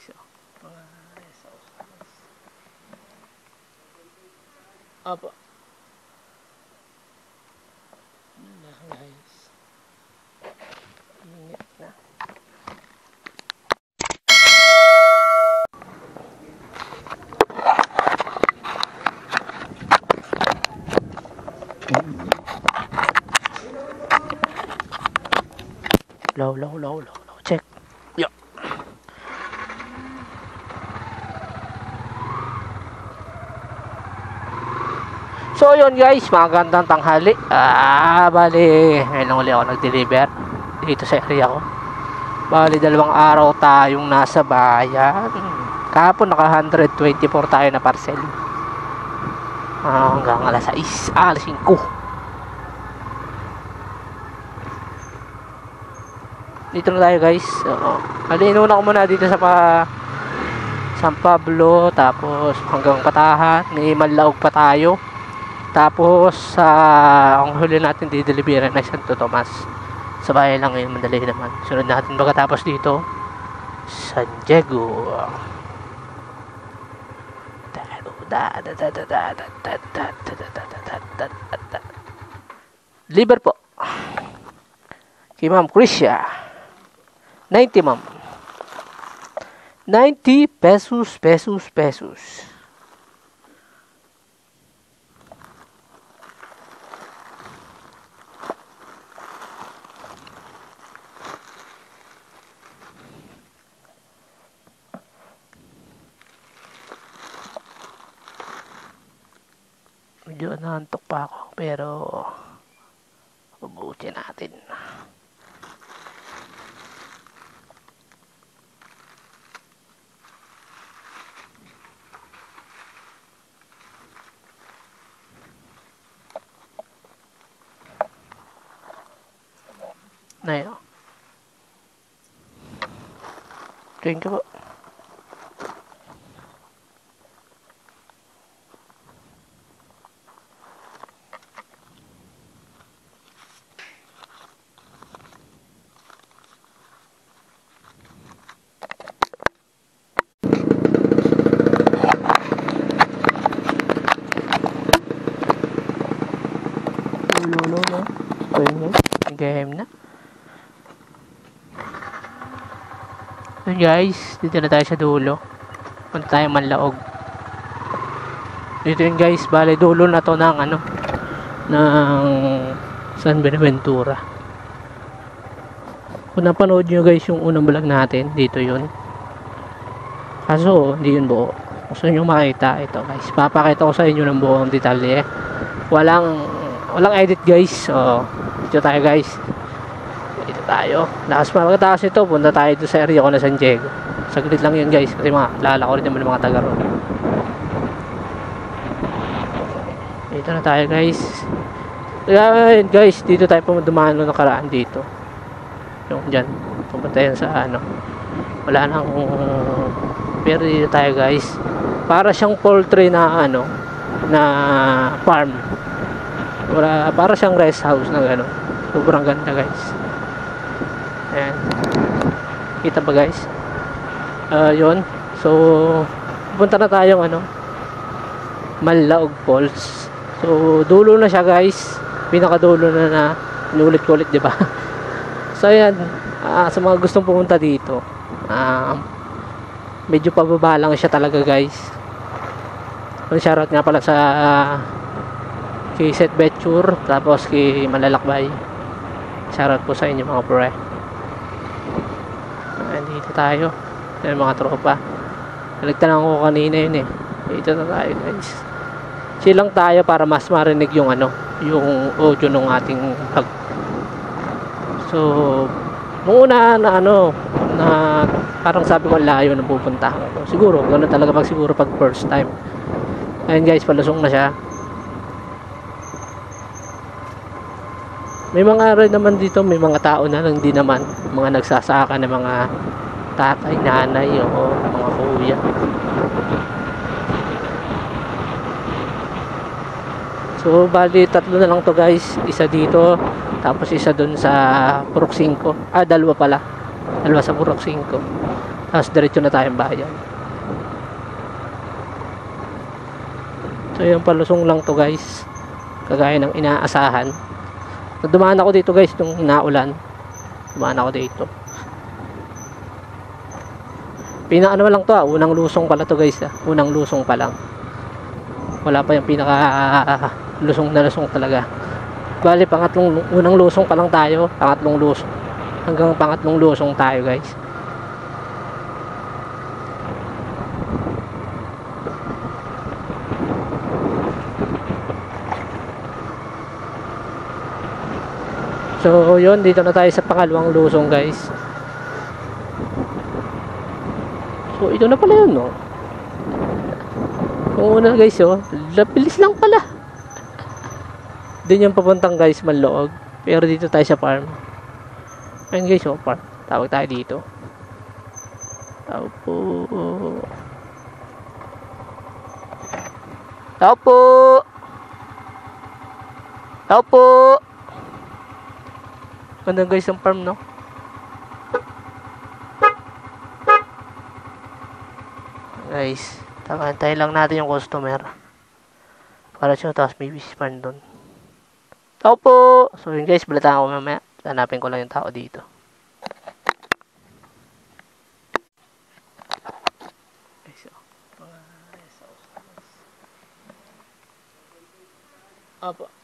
guys. Mga sauce. Apo. Na guys. Minit na. Low. Check. Yo. So yun guys, magandang tanghali. Bali, ngayon uli ako nag-deliver dito sa area ko. Bali, 2 araw tayong nasa bayan. Kahapon naka 124 tayo na parcel. Hanggang alas 6, alas 5. Dito na tayo guys. Bali, inuna ko muna dito sa San Pablo, tapos hanggang Patahan, may Manlaog pa tayo. Tapos ang huli natin di-delivery na Santo Tomas. Sa bahay lang ngayon, madali naman. Sunod natin pagkatapos dito, San Diego. Liver po kay Ma'am Krisha. 90 ma'am. 90 pesos. Medyo naantok pa ako, pero ubutin natin. Ayo. Thank you po. No. Game na. Yun guys, dito na tayo sa dulo. Punta tayo Manlaog. Dito yun guys, bale dulo na to ng ng San Buenaventura. Kung napanood nyo guys yung unang vlog natin, dito yun. Kaso hindi yun buo. Gusto nyo makita ito guys, papakita ko sa inyo ng buong detalye. Walang edit guys. So dito tayo guys. Dito tayo. Pagkatapos ito, punta tayo doon sa area ko na San Diego. Saglit lang yun guys, kasi lala ko rin naman mga taga ron. Dito na tayo guys. Guys, dito tayo dumaan nung nakaraan dito. Yung dyan, pupunta yan sa wala nang, pero dito tayo guys. Para siyang poultry na na farm. Para siyang rest house na gano'n. Sobrang ganda guys. Ayan. Kita ba guys? Yun. So punta na tayong Manlaog Falls. So dulo na siya guys. Pinakadulo na inulit ko ulit, diba? So ayan, sa mga gustong pumunta dito, medyo pababa lang siya talaga guys. Shoutout nga pala sa kay Seth Betchure, tapos kay Malalakbay. Shoutout po sa inyo mga pre. Dito tayo. Ayan mga tropa. Nagtanong ko kanina yun eh. Dito na tayo guys. Chill lang tayo para mas marinig yung yung audio ng ating vlog. So nung una na parang sabi ko layo na pupuntahan ko. Siguro ganoon talaga pag first time. Ayan guys, palusong na siya. May mga rin naman dito, may mga tao na lang din naman, mga nagsasaka na mga tatay, nanay o mga kuya. So bali 3 na lang to guys, isa dito, tapos isa dun sa Purok 5. 2 pala. dalawa sa Purok 5. Tapos diretso na tayong bayan. So yung palusong lang to guys, kagaya ng inaasahan. Dumaan ako dito guys nung inaulan, dumaan ako dito. Pinaka ano lang to, unang lusong pala to guys, unang lusong pa lang, wala pa yung pinaka lusong na lusong talaga. Bali unang lusong pa lang tayo, pangatlong lusong, hanggang pangatlong lusong tayo guys. So yun, dito na tayo sa pangalawang lusong guys. So ito na pala yun, no? Kung una guys, oh, bilis lang pala. Doon yung papuntang guys, Manloog. Pero dito tayo sa farm. Ayun guys, oh, farm. Tawag tayo dito. Tawag po. Tawag po. Tawag po. Ganda guys yung farm, no? Guys, tayo lang natin yung customer para siya, tapos may whisper doon. Tao po! So yun guys, balatan ako mamaya. Hanapin ko lang yung tao dito. Guys, oh. Opo.